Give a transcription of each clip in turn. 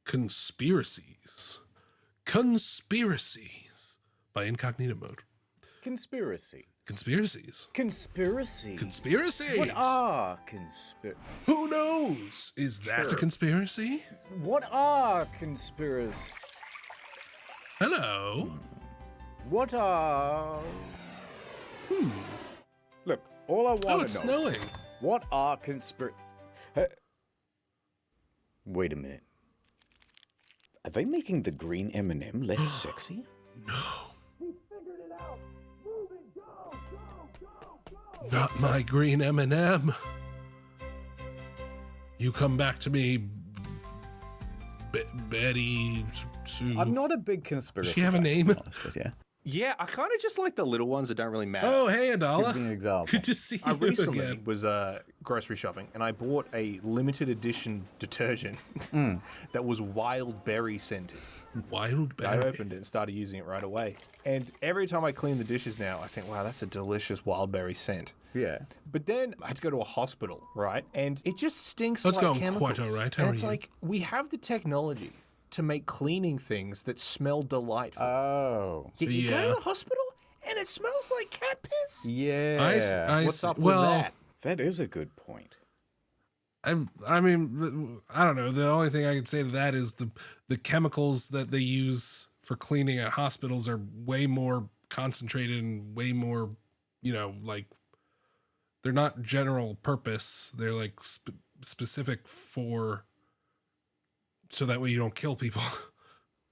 Conspiracies by Incognito Mode. Conspiracies. Conspiracies. What are Who knows? Is that a conspiracy? What are conspiracies? Hello. What are... Look, all I want to know... Oh, it's snowing. What are Wait a minute. Are they making the green M&M less sexy? No. He figured it out. Move it, go. Not my green M&M. You come back to me, Betty Sue. I'm not a big conspiracy. Does she have a name? Yeah, I kind of just like the little ones that don't really matter. Oh, hey, Adala. Give me an example. Good to see I you recently again. was grocery shopping and I bought a limited edition detergent that was wild berry scented. Wild berry. I opened it and started using it right away. And every time I clean the dishes now, I think, wow, that's a delicious wild berry scent. Yeah. But then I had to go to a hospital, right? And it just stinks That's like going chemicals. quite all right. How And are it's you? like, we have the technology to make cleaning things that smell delightful. Oh. Yet you go yeah. to the hospital and it smells like cat piss? Yeah. What's up with that? That is a good point. I mean, I don't know. The only thing I can say to that is the chemicals that they use for cleaning at hospitals are way more concentrated and way more, like they're not general purpose. They're like specific for, so that way you don't kill people.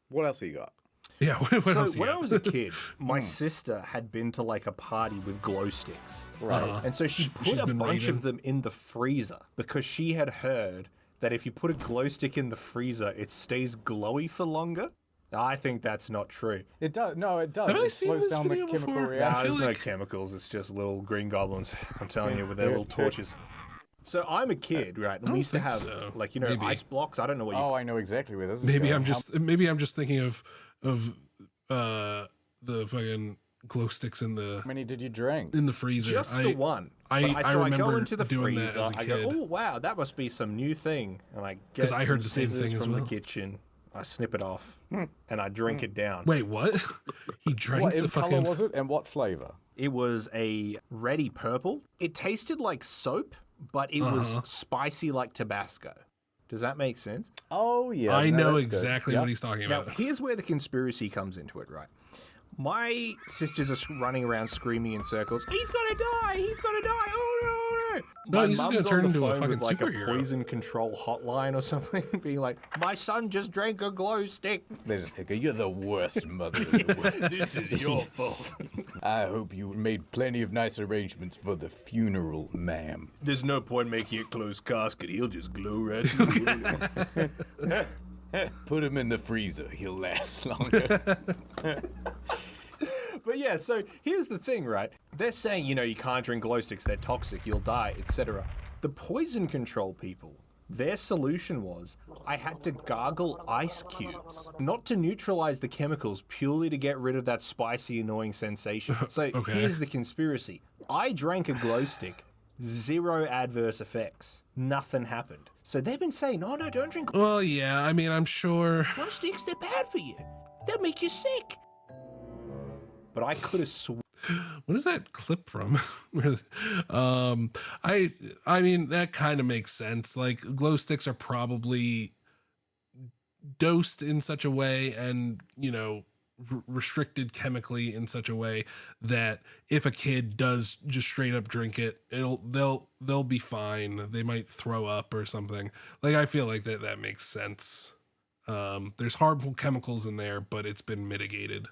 What else have you got? Yeah. What So else you when I got? was a kid, my sister had been to like a party with glow sticks. Right. And so she put She's a been bunch raving. of them in the freezer because she had heard that if you put a glow stick in the freezer, it stays glowy for longer. I think that's not true. It does. No, it does. Have I It seen slows this down the video chemical before? reaction. Nah, feel there's like- no chemicals. It's just little green goblins, I'm telling you, with their little torches. So I'm a kid, right? And we used to think have, so. like, Maybe. ice blocks. I don't know what you Oh, I know exactly where this is Maybe going. I'm just thinking of the fucking glow sticks in How many did you drink? the freezer. Just the one. I But so I go remember into the doing that freezer. as a I go, kid. oh wow, that must be some new thing. And I get 'Cause I heard some the same scissors thing as from well. the kitchen. I snip it off and I drink it down. Wait, what? He drank What the in color fucking. was it, and what flavor? It was a reddy purple. It tasted like soap, but it was spicy like Tabasco. Does that make sense? Oh yeah, I no, know that's good. exactly Yep. what he's talking Now, about. here's where the conspiracy comes into it, right? My sisters are running around screaming in circles. He's gonna die! He's gonna die! Oh no! No, My he's just mum's gonna turn on the into a phone fucking with like a superhero. poison control hotline or something, being like, "My son just drank a glow stick. They just go, "You're the worst mother in the world. This is your fault." I hope you made plenty of nice arrangements for the funeral, ma'am." There's no point making it closed casket. He'll just glow right through. Put him in the freezer. He'll last longer. But yeah, so here's the thing, right? They're saying, you can't drink glow sticks, they're toxic, you'll die, etc. The poison control people, their solution was, I had to gargle ice cubes. Not to neutralize the chemicals, purely to get rid of that spicy, annoying sensation. So here's the conspiracy. I drank a glow stick, 0 adverse effects. Nothing happened. So they've been saying, oh no, don't drink Well, yeah, I mean, I'm sure. glow sticks, they're bad for you. They'll make you sick. But I could have sworn. What is that clip from? I mean, that kind of makes sense. Like, glow sticks are probably dosed in such a way and, restricted chemically in such a way that if a kid does just straight up drink it, they'll be fine. They might throw up or something. Like, I feel like that makes sense. There's harmful chemicals in there, but it's been mitigated.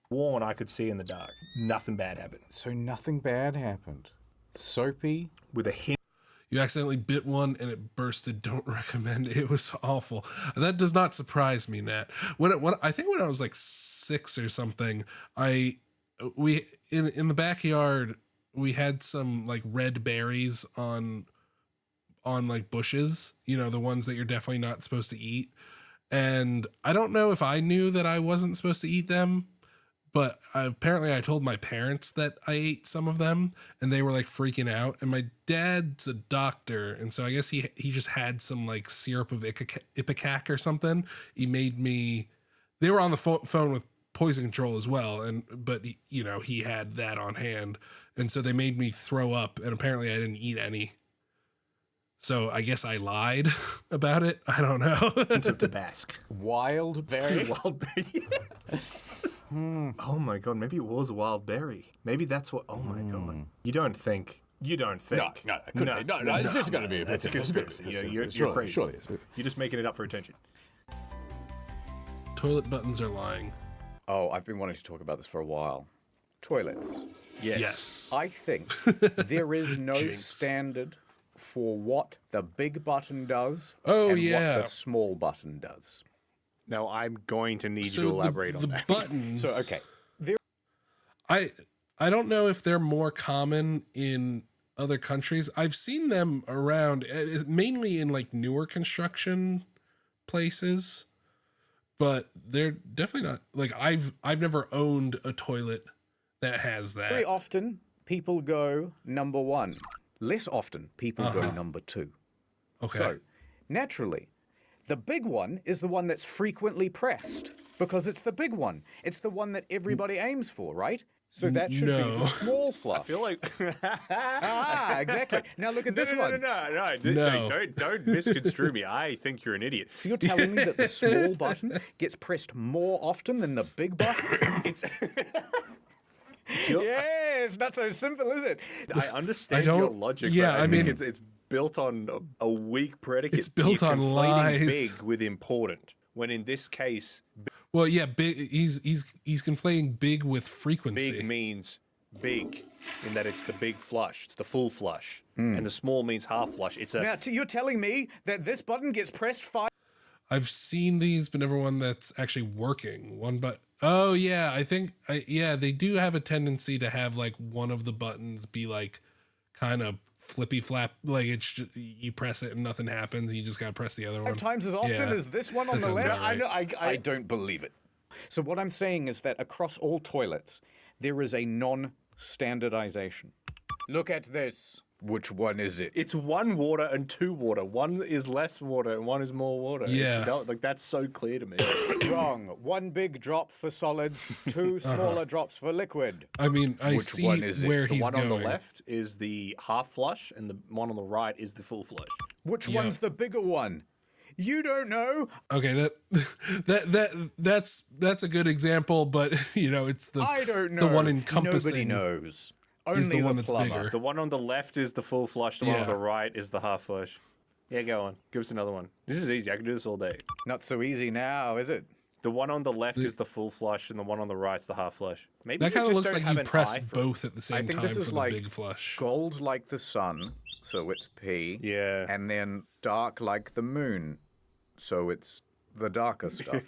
Sworn I could see in the dark. Nothing bad happened. So nothing bad happened. Soapy. With a hint. You accidentally bit one and it bursted. Don't recommend. It was awful. That does not surprise me, Nat. When I think when I was like 6 or something, we in the backyard we had some like red berries on like bushes. The ones that you're definitely not supposed to eat. And I don't know if I knew that I wasn't supposed to eat them, but apparently I told my parents that I ate some of them, and they were like freaking out. And my dad's a doctor, and so I guess he just had some like syrup of ipecac or something. He made me. They were on the phone with poison control as well, but you know, he had that on hand, and so they made me throw up, and apparently I didn't eat any. So I guess I lied about it. I don't know. Into Tabasco. Wild berry. Wild berry. Oh my god, maybe it was a wild berry. Maybe that's what. Oh my god. You don't think. No, it couldn't be. No, it's just going to be. That's a conspiracy. You're crazy. Surely it's. You're just making it up for attention. Toilet buttons are lying. Oh, I've been wanting to talk about this for a while. Toilets. Yes. I think there is no Jinx. standard for what the big button does Oh, and yeah. what the small button does. Now I'm going to need So you to elaborate the on that. buttons. So, okay. I don't know if they're more common in other countries. I've seen them around, mainly in like newer construction places, but they're definitely not like I've never owned a toilet that has that. Very often, people go number one. Less often, people go number two. Okay. So, naturally, the big one is the one that's frequently pressed because it's the big one. It's the one that everybody aims for, right? So that should be No. the small flush. I feel like Exactly. Now look at this one. No. Don't misconstrue me. I think you're an idiot. So you're telling me that the small button gets pressed more often than the big button? It's. Yeah, it's not so simple, is it? I understand I don't- your logic. yeah, but I mean- think it's built on a weak predicate. It's built You're on conflating lies. Big with important. When in this case, Well, yeah, big. He's conflating big with frequency. big means big, in that it's the big flush. It's the full flush, and the small means half flush. It's a. Now, you're telling me that this button gets pressed 5 I've seen these, but never one that's actually working. Oh yeah, I think they do have a tendency to have like one of the buttons be like kind of flippy flap, like it's just, you press it and nothing happens. You just gotta press the other one. times as often Yeah. as this one on That the sounds left? about right. I don't believe it. So what I'm saying is that across all toilets, there is a non-standardization. Look at this. Which one is it? It's one water and two water. One is less water and one is more water. Yeah. Like that's so clear to me. Wrong. One big drop for solids, two smaller drops for liquid. I mean, I Which see one is it? where The he's one going. on the left is the half flush, and the one on the right is the full flush. Which Yeah. one's the bigger one? You don't know. Okay, that's a good example, but you know, it's the I don't know. the one encompassing. Nobody knows. Only is the one that's plumber. bigger. The one on the left is the full flush. The one on Yeah. the right is the half flush. Yeah, go on. Give us another one. This is easy. I can do this all day. Not so easy now, is it? The one on the left is the full flush, and the one on the right's the half flush. Maybe That you kind of just looks don't like have you an press eye for- both at the same think time this for is the like big flush. Gold like the sun, so it's P. Yeah. And then dark like the moon, so it's the darker stuff.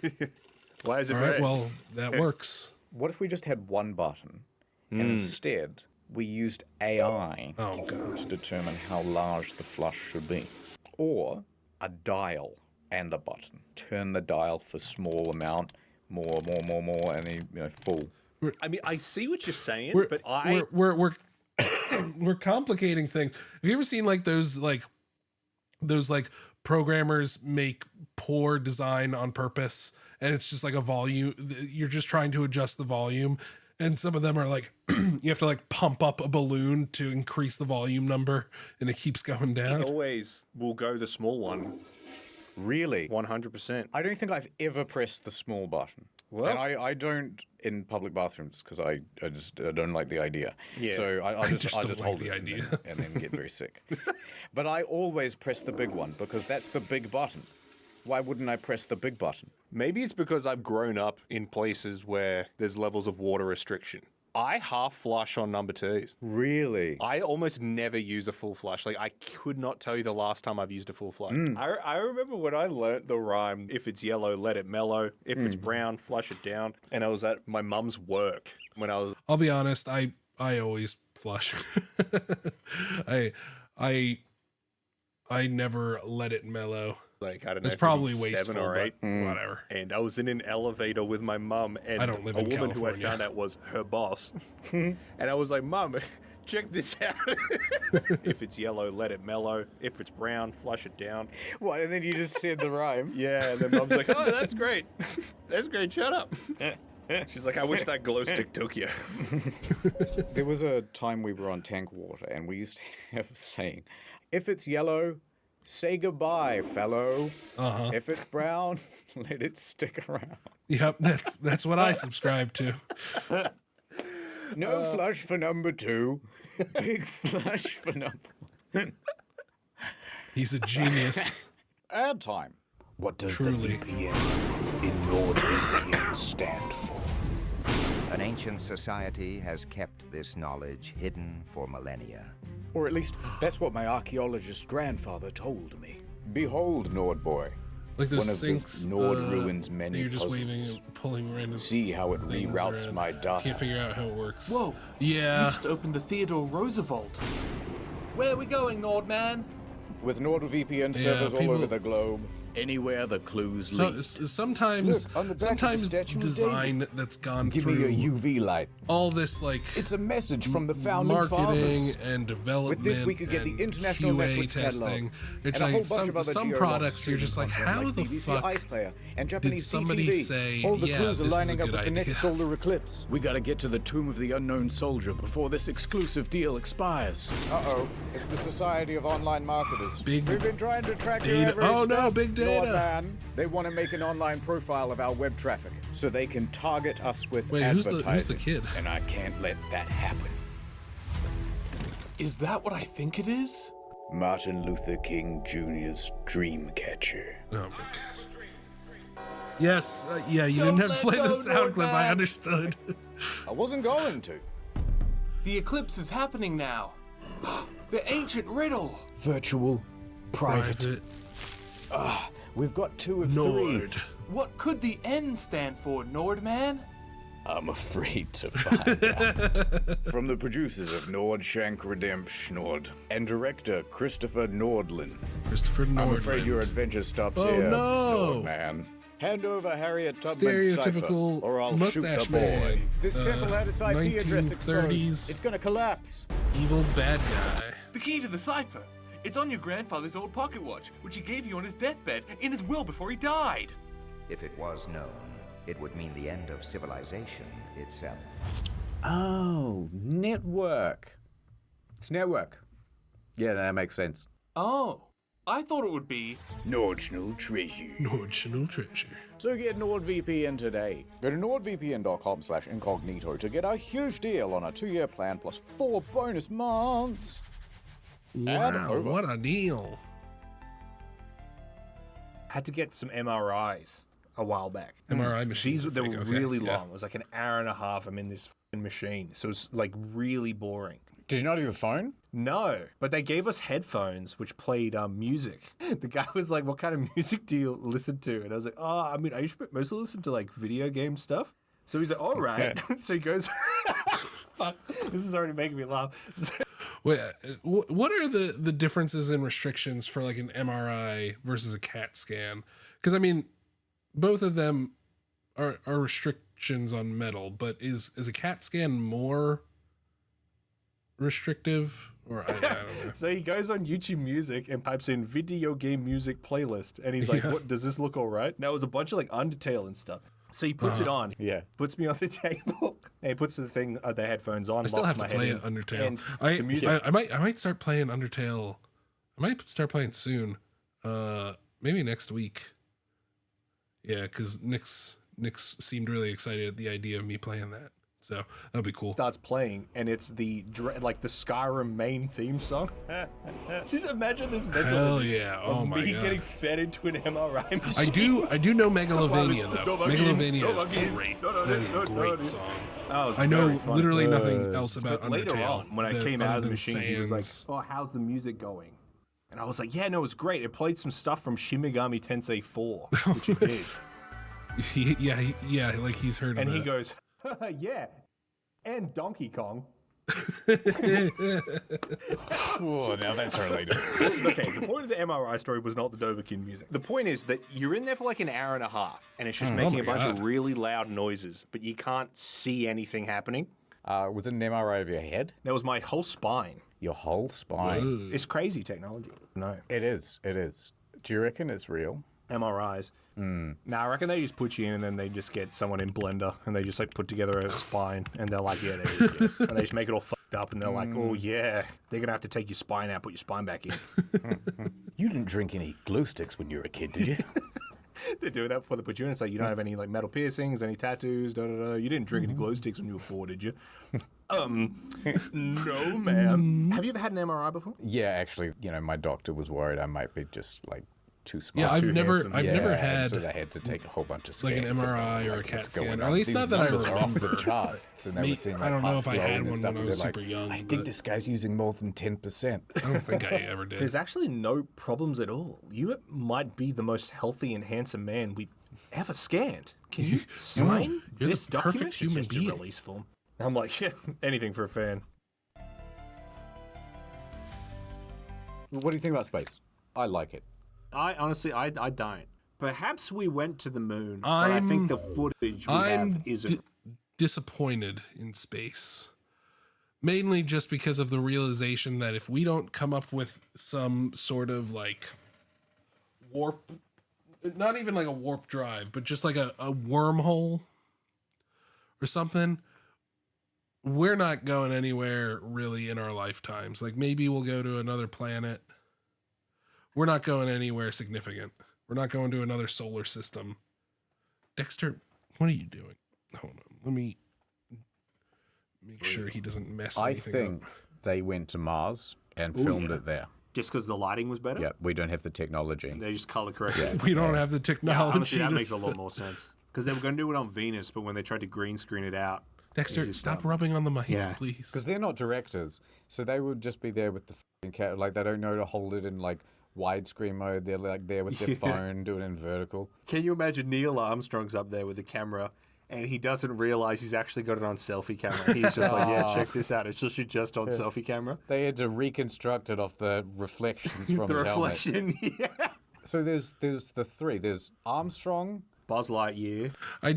Why is it All red? right, well, that works. What if we just had one button, and instead we used AI Oh god. to determine how large the flush should be? Or a dial and a button. Turn the dial for small amount, more, and then, full. I mean, I see what you're saying, We're but we're we're complicating things. Have you ever seen like those programmers make poor design on purpose, and it's just like a volume, you're just trying to adjust the volume, and some of them are like you have to like pump up a balloon to increase the volume number, and it keeps going down. always will go the small one, Really? 100%. I don't think I've ever pressed the small button. Well- and I don't in public bathrooms because I don't like the idea. Yeah. So I'll just don't like hold the it idea. and then get very sick. But I always press the big one because that's the big button. Why wouldn't I press the big button? Maybe it's because I've grown up in places where there's levels of water restriction. I half flush on number twos. Really? I almost never use a full flush. Like, I could not tell you the last time I've used a full flush. I remember when I learnt the rhyme, if it's yellow, let it mellow. If it's brown, flush it down. And I was at my mum's work when I was... I'll be honest, I always flush. I I never let it mellow. Like, I don't know, It's probably maybe wasteful, 7 or 8. but whatever. And I was in an elevator with my mum and I don't live a in woman who I California. found out was her boss. And I was like, Mum, check this out. If it's yellow, let it mellow. If it's brown, flush it down. What? And then you just said the rhyme. Yeah, and then Mum's like, oh, that's great. That's great, shut up. She's like, I wish that glow stick took you. There was a time we were on tank water, and we used to have a saying: if it's yellow, say goodbye, fellow. If it's brown, let it stick around. Yep, that's what I subscribe to. No flush for number 2. Big flush for number. He's a genius. Ad time. What does Truly. the VPN in NordVPN stand for? An ancient society has kept this knowledge hidden for millennia. Or at least, that's what my archaeologist grandfather told me. Behold, Nord boy. Like those One of the sinks. Nord ruins many You're just puzzles. waving and pulling random. See how it things reroutes around. my data. Can't figure out how it works. Whoa! Yeah. You just opened the Theodore Roosevelt. Where are we going, Nordman? With NordVPN Yeah, servers all people- over the globe. Anywhere the clues So, lead. sometimes, Look, on the back of the sometimes Statue of design that's gone Give through me a UV light. all this like It's a message from the founding marketing fathers. and development. With this, we could get the and International QA Netflix testing. catalog, It's and a whole like bunch of other some geologs products you're just like, streaming how content the BBC fuck iPlayer and did Japanese somebody CTV. say, All the yeah, clues are this is lining a up good with the next idea? solar eclipse. We gotta get to the tomb of the unknown soldier before this exclusive deal expires. Uh-oh, it's the Society of Online Marketers. Big We've been trying to track your data. every Oh, no, step, big data. Nordman. They want to make an online profile of our web traffic so they can target us with Wait, who's advertising. the kid? And I can't let that happen. Is that what I think it is? Martin Luther King Jr.'s Dreamcatcher. Oh my gosh. Yes, yeah, you Don't didn't have to let play the go, sound clip. I Nordman. understood. I wasn't going to. The eclipse is happening now. The ancient riddle. Virtual, private. We've got 2 of 3. Nord. What could the N stand for, Nordman? I'm afraid to find out. From the producers of Nordshank Redemption Nord and director Christopher Nordlin. Christopher Nord. I'm afraid your adventure stops Oh, here, no. Nordman. Hand over Harriet Tubman's cipher, Stereotypical or I'll shoot mustache the boy. man. This temple had its IP address 1930s. exposed. It's gonna collapse. Evil bad guy. The key to the cipher. It's on your grandfather's old pocket watch, which he gave you on his deathbed in his will before he died. If it was known, it would mean the end of civilization itself. Oh, network. It's network. Yeah, that makes sense. Oh, I thought it would be. Nordschnul treasure. Nordschnul treasure. So get NordVPN today. Go to nordvpn.com/incognito to get a huge deal on a 2-year plan plus 4 bonus months. Ad Wow, over. what a deal. Had to get some MRIs a while back. MRI machines. They were Okay, really yeah. long. It was like an hour and a half. I'm in this f***ing machine. So it was like really boring. Did you not have a phone? No, but they gave us headphones which played music. The guy was like, "What kind of music do you listen to?" And I was like, "Oh, I mean, I usually mostly listen to like video game stuff." So he's like, "All right." So he goes, "Fuck, this is already making me laugh." Wait, what are the differences in restrictions for like an MRI versus a CAT scan? Because I mean, both of them are restrictions on metal, but is a CAT scan more restrictive? Or I don't know. So he goes on YouTube Music and pipes in video game music playlist, and he's like, Yeah. "What does this look all right?" Now it was a bunch of like Undertale and stuff. So he puts it on, Yeah. puts me on the table, and he puts the headphones on. I still have locks to my head play in, Undertale. and I the music. I might start playing Undertale. I might start playing soon. Maybe next week. Yeah, because Nick's seemed really excited at the idea of me playing that. So that'll be cool. Starts playing, and it's the Skyrim main theme song. Just imagine this mental Hell image yeah! of Oh my me god! getting fed into an MRI machine. I do know Megalovania though. Novagin, Megalovania Novagin, is great. no, That is a no, great no. song. Oh, it's I know very fun. literally nothing else about But later Undertale. on, when I came other out of the than machine, he was like, Sans. "Oh, how's the music going?" And I was like, "Yeah, no, it's great. It played some stuff from Shin Megami Tensei 4, which it did." yeah, like he's heard of And he that. goes, "Yeah, and Donkey Kong." Oh, now that's relatable. Okay, the point of the MRI story was not the Dovahkiin music. The point is that you're in there for like an hour and a half, and it's just making a bunch of really loud noises, but you can't see anything happening. Was it an MRI of your head? That was my whole spine. Your whole spine? It's crazy technology. No. It is. It is. Do you reckon it's real? MRIs. Nah, I reckon they just put you in and then they just get someone in Blender and they just like put together a spine and they're like, yeah, there it is. Yes. And they just make it all fucked up and they're like, oh yeah, they're gonna have to take your spine out, put your spine back in. You didn't drink any glow sticks when you were a kid, did you? They're doing that before they put you in. It's like, you don't have any like metal piercings, any tattoos, da-da-da. You didn't drink any glow sticks when you were 4, did you? No, ma'am. Have you ever had an MRI before? Yeah, actually, my doctor was worried I might be just like too smart. Yeah, I've too never handsome. had so they had to take a whole bunch of like scans. an MRI or a like, CAT what's going scan. Or on? at least These not that I numbers are off the remember. charts, and they were seeing, like, I don't know hearts if I had glowing and one stuff, when I and was they're like, super young, I think but- this guy's using more than 10%. I don't think I ever did. There's actually no problems at all. You might be the most healthy and handsome man we've ever scanned. Can you sign You're this the perfect document? human It's just being. a release form. I'm like, yeah, anything for a fan. What do you think about space? I like it. I honestly, I don't. Perhaps we went to the moon, but I think the footage we I'm have isn't. disappointed in space. Mainly just because of the realization that if we don't come up with some sort of like warp, not even like a warp drive, but just like a wormhole or something, we're not going anywhere really in our lifetimes. Like maybe we'll go to another planet. We're not going anywhere significant. We're not going to another solar system. Dexter, what are you doing? Hold on. Let me make sure he doesn't mess I anything think up. they went to Mars and filmed it there. Just because the lighting was better? Yeah, we don't have the technology. They just color corrected. We don't have the Yeah, technology. honestly, that to- makes a lot more sense. Because they were going to do it on Venus, but when they tried to green screen it out, Dexter, they just, stop rubbing on the mic, yeah. please. Because they're not directors, so they would just be there with the f***ing camera. Like, they don't know to hold it in, like, widescreen mode. They're, like, there with their phone, doing it in vertical. Can you imagine Neil Armstrong's up there with the camera and he doesn't realize he's actually got it on selfie camera? He's just like, yeah, check this out. It's just on selfie camera. They had to reconstruct it off the reflections from The his reflection, yeah. helmet. So there's the three. There's Armstrong. Buzz Lightyear. I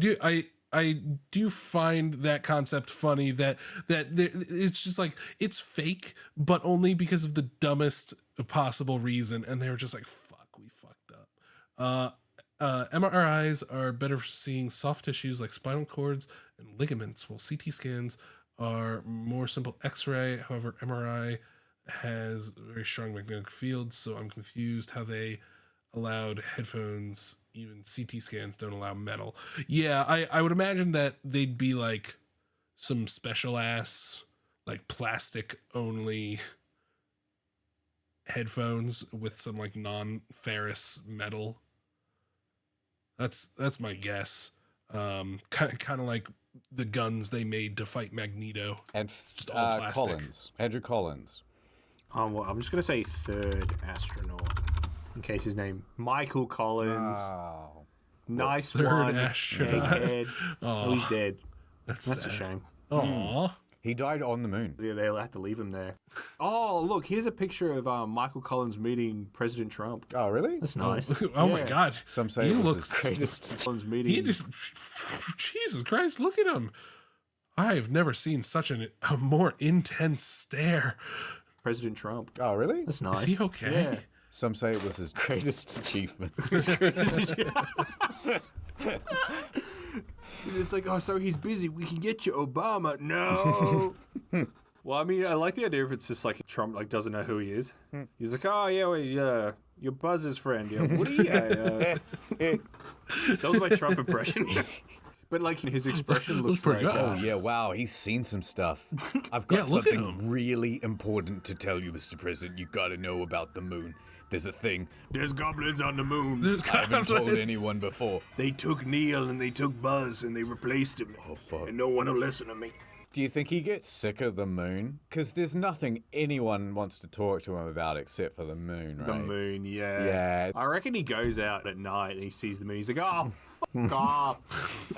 do find that concept funny that it's just like it's fake, but only because of the dumbest possible reason, and they were just like, fuck, we fucked up. MRIs are better for seeing soft tissues like spinal cords and ligaments, while CT scans are more simple X-ray. However, MRI has very strong magnetic fields, so I'm confused how they allowed headphones. Even CT scans don't allow metal. Yeah, I would imagine that they'd be like some special ass, like plastic only headphones with some like non-ferrous metal. That's my guess. Kind of like the guns they made to fight Magneto. And Just all plastic. Collins. Andrew Collins. Well, I'm just going to say third astronaut. In case his name, Michael Collins. Oh. Nice Third one. astronaut. Egghead. Oh, he's dead. That's a sad. shame. Aw. He died on the moon. Yeah, they'll have to leave him there. Oh, look, here's a picture of Michael Collins meeting President Trump. Oh, really? That's nice. Oh my Yeah. god. Some say he it was looks his greatest. Collins meeting. He just, Jesus Christ, look at him. I have never seen such a more intense stare. President Trump. Oh, really? That's nice. Is he okay? Yeah. Some say it was his greatest achievement. It's like, oh, so he's busy. We can get you Obama. No. Well, I mean, I like the idea if it's just like Trump like doesn't know who he is. He's like, oh yeah, well, yeah, you're Buzz's friend. Yeah, Woody. That was my Trump impression. But like his expression looks pretty like. good. Oh, yeah, wow, he's seen some stuff. I've got Yeah, look at something him. really important to tell you, Mr. President. You gotta know about the moon. There's a thing. There's goblins on the moon. I haven't told anyone before. They took Neil and they took Buzz and they replaced him. Oh, fuck. And no one will listen to me. Do you think he gets sick of the moon? Because there's nothing anyone wants to talk to him about except for the moon, right? The moon, yeah. Yeah. I reckon he goes out at night and he sees the moon. He's like, oh, fuck off.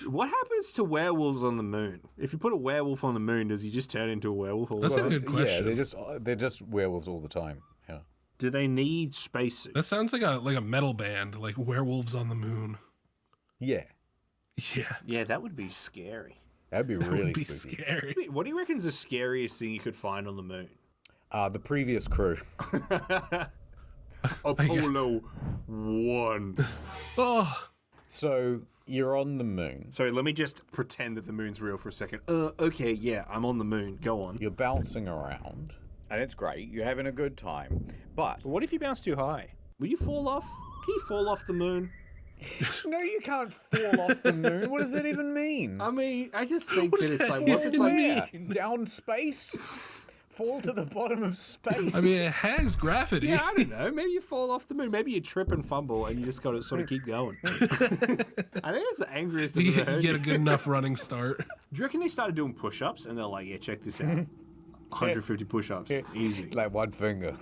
What happens to werewolves on the moon? If you put a werewolf on the moon, does he just turn into a werewolf? That's a good question. Yeah, they're just werewolves all the time. Yeah. Do they need spacesuits? That sounds like a metal band, like Werewolves on the Moon. Yeah. Yeah. Yeah, that would be scary. That'd be really Would be spooky. scary. What do you reckon's the scariest thing you could find on the moon? The previous crew. Apollo 1. Oh, So you're on the moon. So let me just pretend that the moon's real for a second. Okay, yeah, I'm on the moon. Go on. You're bouncing around. And it's great. You're having a good time. But But what if you bounce too high? Will you fall off? Can you fall off the moon? no, you can't fall off the moon. What does it even mean? I mean, I just think What that does it's that like, what if it's even like, mean? Down space? Fall to the bottom of space? I mean, it has gravity. yeah, I don't know. Maybe you fall off the moon. Maybe you trip and fumble, and you just got to sort of keep going. I think it's the angriest I've You ever heard. get a good enough running start. Do you reckon they started doing push-ups, and they're like, yeah, check this out. 150 push-ups, easy. Like one finger.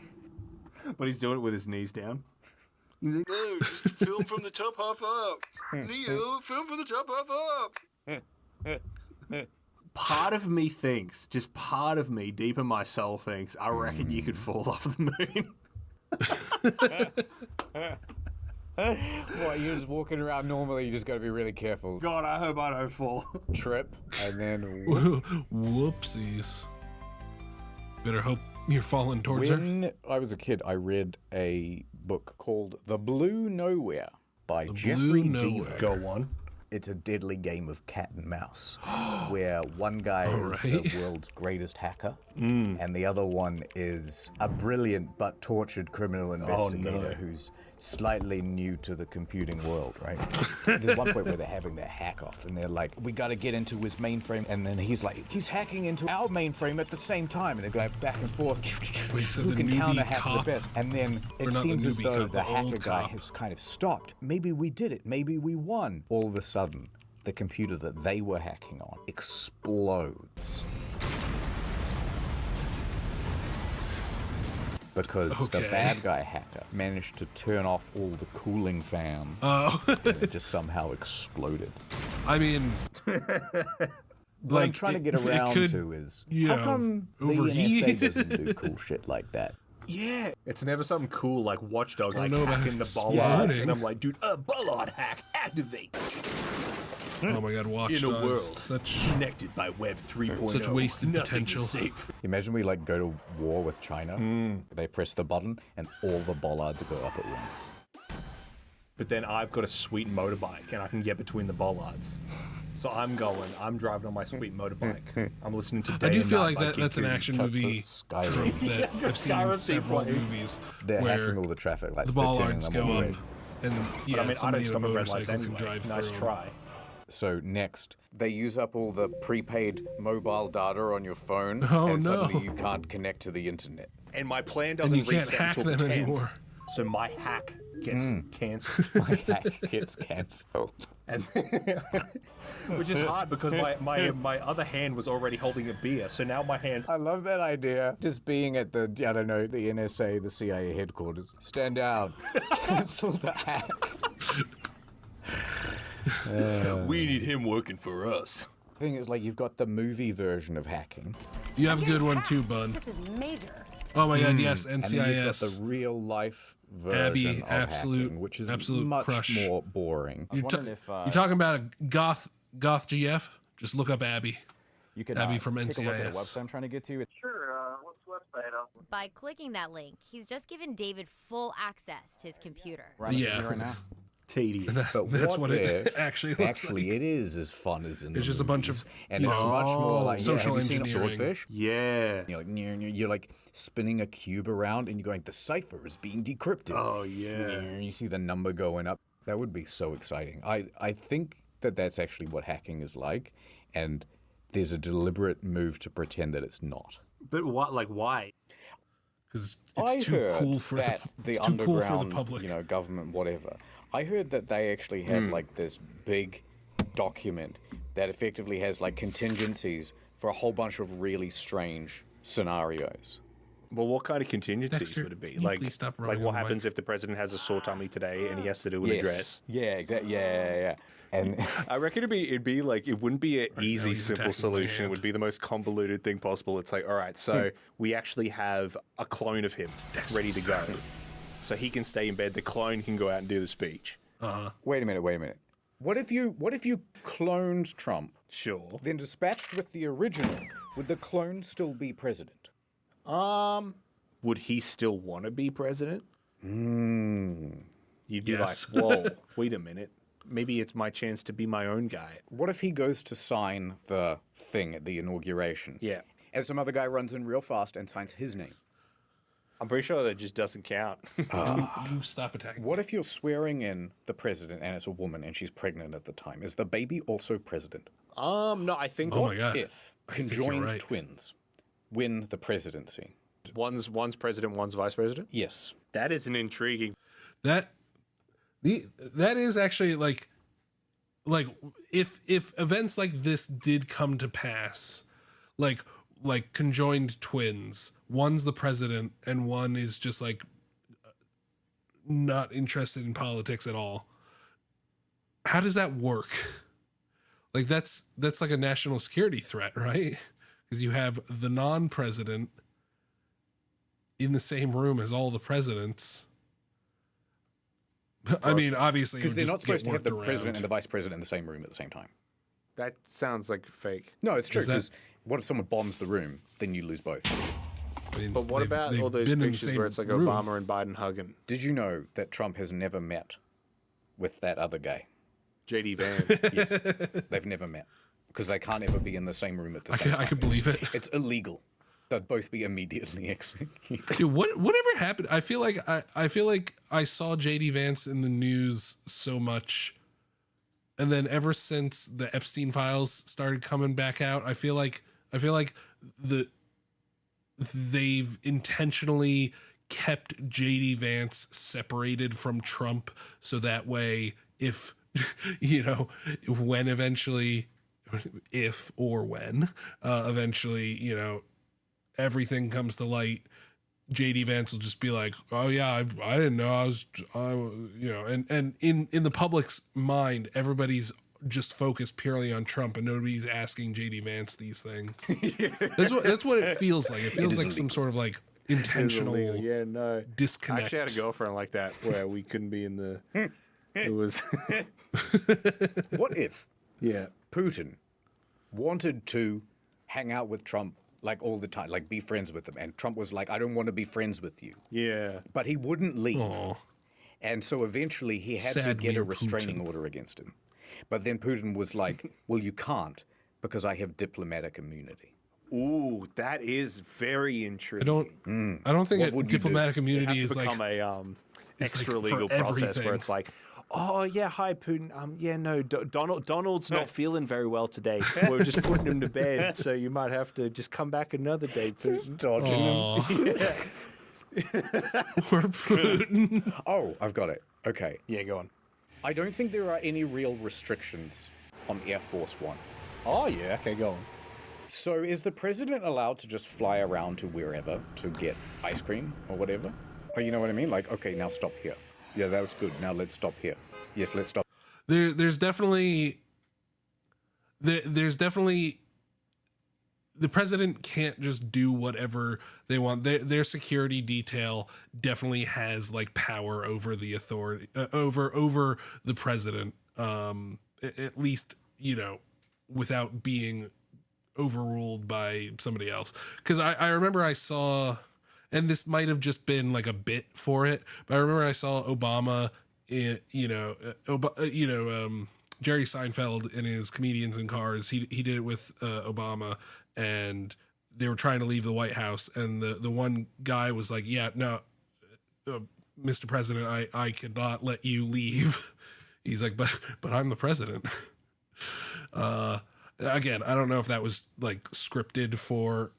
But he's doing it with his knees down. No, just film from the top half up. Neo, film from the top half up. Part of me thinks, just part of me, deep in my soul thinks, I reckon you could fall off the moon. What, you're just walking around normally, you just gotta be really careful. God, I hope I don't fall. Trip, and then... Whoopsies. Better hope you're falling towards her. When I was a kid, I read a book called The Blue Nowhere by Jeffrey Blue Deaver. Nowhere. Go on. It's a deadly game of cat and mouse, where one guy is right. the world's greatest hacker, and the other one is a brilliant but tortured criminal investigator who's slightly new to the computing world, right? There's one point where they're having their hack off, and they're like, we got to get into his mainframe, and then he's like, he's hacking into our mainframe at the same time, and they're going back and forth. Wait, so Who the can newbie counter-hack cop- the best? And then Or it not the seems as newbie though cop, the the hacker old guy cop. has kind of stopped. Maybe we did it. Maybe we won. All of a sudden, the computer that they were hacking on explodes. Because the Okay. bad guy hacker managed to turn off all the cooling fans. Oh, And it just somehow exploded. I mean, What I'm trying to get it around could, to is, you how know, come the overheat? NSA doesn't do cool shit like that? Yeah. It's never something cool like Watch Dogs, like know about hacking the exploding. bollards. And I'm like, dude, bollard hack, activate. oh my God, Watch In a Dogs, world such connected by Web 3.0. Such wasted nothing potential. is safe. Imagine we like go to war with China. They press the button and all the bollards go up at once. But then I've got a sweet motorbike and I can get between the bollards. So I'm driving on my sweet motorbike. I'm listening to Day I do and feel Night like by that's an Q2. action movie Skyrim. trope that I've seen in Skyrim several people. movies They're where hacking all the traffic lights. the they're turning bollards them go all up, red. and But yeah, I mean, I somebody don't in a stop at red lights motorcycle anyway. can drive Nice through 'em. try. So next, they use up all the prepaid mobile data on your phone, Oh, and no. suddenly you can't connect to the internet. And my plan And doesn't you can't reset hack until the them 10th. anymore. So my hack gets cancelled. My hack gets cancelled. And which is hard because my other hand was already holding a beer. So now my hands. I love that idea. Just being at the, I don't know, the NSA, the CIA headquarters. Stand down. Cancel the hack. We need him working for us. Thing is, like, you've got the movie version of hacking, You have a good one too, bud. This is major. Oh my God, yes, and then you've got NCIS. the real life version Abby, of absolute- hacking, which is absolute much crush. more boring. You're talking about a goth GF? Just look up Abby. You can Abby from take a look at the NCIS. website I'm trying to get to. Sure, what's the website? By clicking that link, he's just given David full access to his computer. We're on the Yeah. computer right now. Tedious. But That's what what it if actually looks like. it is as fun as in It's the just a bunch movies, of, and you it's know, much more like social have you seen engineering. Swordfish? Yeah. You're like spinning a cube around, and you're going, the cipher is being decrypted. Oh yeah. And you see the number going up. That would be so exciting. I think that's actually what hacking is like, and there's a deliberate move to pretend that it's not. But what? Like why? Because I it's too heard cool for that the, the it's too cool for underground, the public. government, whatever. I heard that they actually have like this big document that effectively has like contingencies for a whole bunch of really strange scenarios. Well, what kind of contingencies Dexter, would it be? can you Like, please stop like rubbing what on the happens mic? if the president has a sore tummy today and he has to do an address? Yeah, exactly. Yeah. And I reckon it'd be like, it wouldn't be an easy, he's simple attacking my solution. It hand. would be the most convoluted thing possible. It's like, all right, so we actually have a clone of him ready to go. So he can stay in bed. The clone can go out and do the speech. wait a minute. What if you cloned Trump, Sure. then dispatched with the original? Would the clone still be president? Would he still want to be president? You'd be Yes. like, whoa, wait a minute. Maybe it's my chance to be my own guy. What if he goes to sign the thing at the inauguration? Yeah. And some other guy runs in real fast and signs his name. I'm pretty sure that just doesn't count. You stop attacking. What if you're swearing in the president and it's a woman and she's pregnant at the time? Is the baby also president? No, I think Oh my god. If I think you're conjoined right. twins win the presidency? one's president, one's vice president. Yes. That is an intriguing. That is actually like if events like this did come to pass, like conjoined twins, one's the president and one is just like not interested in politics at all. How does that work? Like that's like a national security threat, right? Because you have the non-president in the same room as all the presidents. I mean, obviously, Because they're not supposed to have the president and the vice president in the same room at the same time. That sounds like fake. No, it's true. Is that- Because what if someone bombs the room? Then you lose both. I mean, But what they've- about they've all those been in the pictures same where it's like room. Obama and Biden hugging? Did you know that Trump has never met with that other guy? JD Vance. Yes. They've never met. Because they can't ever be in the same room at the same time. I could believe it. It's illegal. They'd both be immediately executed. Dude, whatever happened? I feel like I saw JD Vance in the news so much, and then ever since the Epstein files started coming back out, I feel like they've intentionally kept JD Vance separated from Trump, so that way, if when eventually everything comes to light, JD Vance will just be like, oh yeah, I didn't know, and in the public's mind, everybody's just focused purely on Trump and nobody's asking JD Vance these things. That's what it feels like. It feels like some sort of like intentional Yeah, no. I disconnect. actually had a girlfriend like that where we couldn't be in the. It was. What if Yeah. Putin wanted to hang out with Trump like all the time, like be friends with him, and Trump was like, I don't want to be friends with you. Yeah. But he wouldn't leave. Aw. And so eventually he had to Sad get a mere restraining Putin. order against him. But then Putin was like, well, you can't because I have diplomatic immunity. Ooh, that is very intriguing. I don't think What would you do? diplomatic It has immunity to is like become a it's like extra for legal process everything. where it's like, oh yeah, hi Putin. Yeah, no, Donald's not feeling very well today. We're just putting him to bed, so you might have to just come back another day, Putin. Dodging him. Aw. Poor Putin. Oh, I've got it. Okay. Yeah, go on. I don't think there are any real restrictions on Air Force One. Oh yeah, okay, go on. So is the president allowed to just fly around to wherever to get ice cream or whatever? Oh, you know what I mean? Like, okay, now stop here. Yeah, that was good. Now let's stop here. Yes, let's stop. There's definitely the president can't just do whatever they want. Their security detail definitely has like power over the authority over the president, at least without being overruled by somebody else. Because I remember I saw, and this might have just been like a bit for it, but I remember I saw Obama, Jerry Seinfeld in his Comedians in Cars. He did it with Obama, and they were trying to leave the White House, and the one guy was like, yeah, no, Mr. President, I cannot let you leave. He's like, but I'm the president. Again, I don't know if that was like scripted for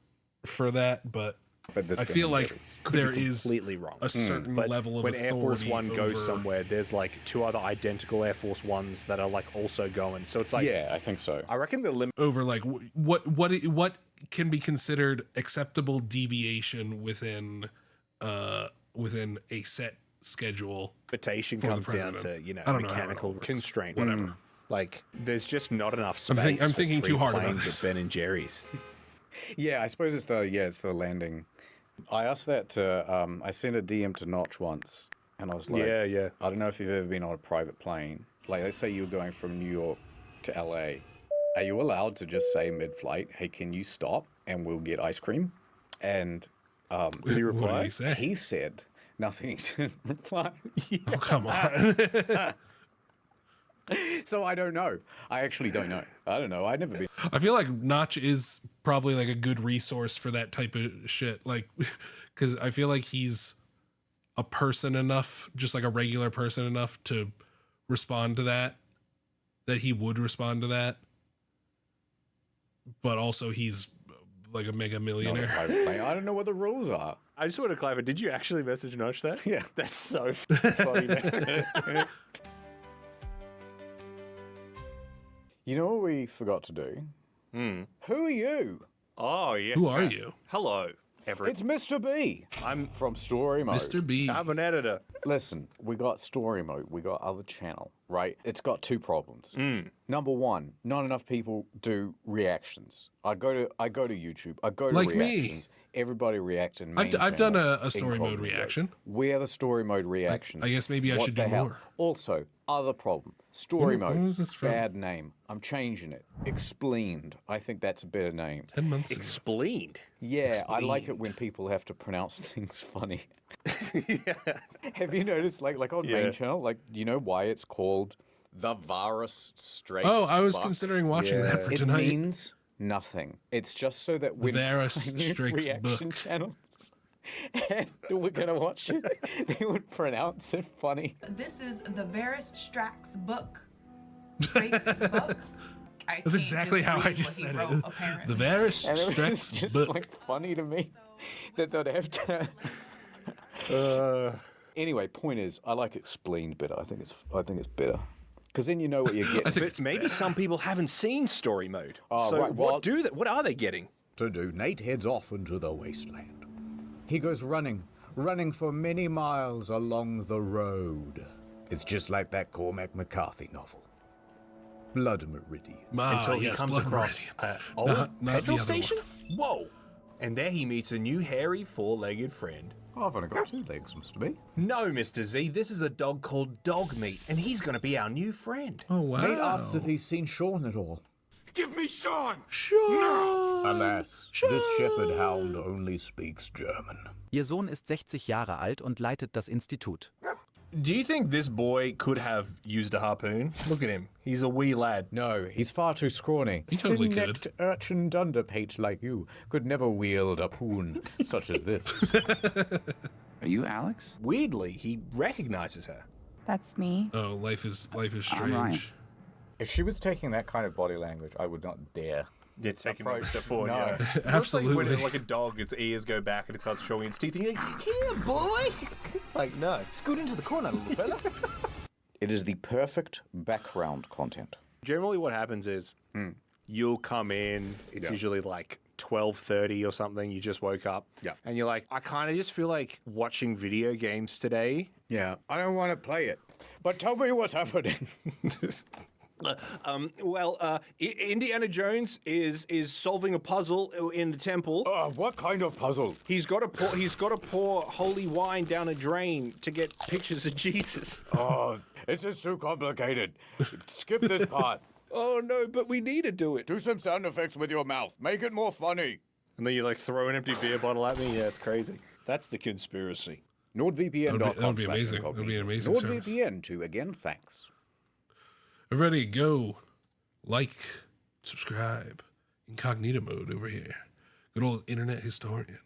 that, but But there's I been feel like injuries. there is completely wrong. a certain But level of when Air Force authority One goes over- somewhere, there's like 2 other identical Air Force Ones that are like also going. So it's like, Yeah, I think so. I reckon the limit. over like what can be considered acceptable deviation within a set schedule. Limitation for the comes down president. to I don't know how it mechanical all works. constraint. Whatever. Like there's just not enough space. I'm for thinking 3 too hard about planes this. at Ben and Jerry's. Yeah, I suppose it's the landing. I asked that to, I sent a DM to Notch once, and I was like, Yeah. I don't know if you've ever been on a private plane. Like, let's say you were going from New York to LA. Are you allowed to just say mid-flight, hey, can you stop and we'll get ice cream? And Did he reply? What did he say? He said nothing. He didn't reply. Oh, come on. So I don't know. I actually don't know. I don't know. I've never been. I feel like Notch is probably like a good resource for that type of shit. Like, because I feel like he's a person enough, just like a regular person enough to respond to that he would respond to that. But also he's like a mega Not a millionaire. private plane. I don't know what the rules are. I just want to clarify. Did you actually message Notch that? Yeah. That's so funny, man. You know what we forgot to do? Who are you? Oh yeah. Who are you? Hello, Everett. It's Mr. B. I'm from Story Mode. Mr. B. I'm an editor. Listen, we got Story Mode, we got other channel, right? It's got 2 problems. Number 1, not enough people do reactions. I go to YouTube, I go to Like me. reactions. Everybody react in main I've done channel, a story mode Incognito. reaction. We're the Story Mode reactions. I guess maybe I What should the do hell? more. Also, other problem. Story When Mode, was this from? bad name. I'm changing it. Explained. I think that's a better name. 10 months ago. Explained. Yeah, I like it when people have to pronounce things funny. Have you noticed, like on main channel, like, do you know why it's called the Varus Straits? Oh, I was Buck? considering watching that for It tonight. means nothing. It's just so that when Varus when you Straits reaction Buck. channels and we're gonna watch it, they would pronounce it funny. This is the Varus Strax book. Straits book. That's exactly how I just said it. The Varus And it was Straits just Book. like funny to me that they'd have to. Anyway, point is, I like explained better. I think it's better because then you know what you're getting. But maybe some people haven't seen Story Mode. Oh, so right, well- what are they getting? To do, Nate heads off into the wasteland. He goes running for many miles along the road. It's just like that Cormac McCarthy novel, Blood Meridian. Until he yes, comes Blood across Meridian. an old Not the petrol other station. Whoa! And there he meets a new hairy 4-legged friend. Oh, I've only got 2 legs, Mr. B. No, Mr. Z, this is a dog called Dog Meat, and he's going to be our new friend. Oh, wow. Nate asks if he's seen Sean at all. Give me Sean! Sean! Alas, this shepherd hound only speaks German. Ihr Sohn ist 60 Jahre alt und leitet das Institut. Do you think this boy could have used a harpoon? Look at him. He's a wee lad. No, he's far too scrawny. He totally Thin-necked urchin dunderpate like you could never wield a poon such as this. Are you Alex? Weirdly, he recognizes her. That's me. Oh, life is strange. Ryan. If she was taking that kind of body language, I would not dare. Yeah, take him Approach. step forward, No. yeah. Absolutely. Looks like, when, like a dog, its ears go back and it starts showing its teeth. And you're like, here, boy! Like, no. Scoot into the corner, little fella. It is the perfect background content. Generally what happens is you'll come in, it's usually like 12:30 or something, you just woke up. Yeah. And you're like, I kind of just feel like watching video games today. Yeah, I don't want to play it, but tell me what's happening. Indiana Jones is solving a puzzle in the temple. What kind of puzzle? He's got to pour holy wine down a drain to get pictures of Jesus. Oh, this is too complicated. Skip this part. Oh no, but we need to do it. Do some sound effects with your mouth. Make it more funny. And then you like throw an empty beer bottle at me. Yeah, it's crazy. That's the conspiracy. NordVPN.com. That would be amazing. That would be an amazing service. NordVPN to again, thanks. Everybody go like, subscribe, Incognito Mode over here. Good old internet historian.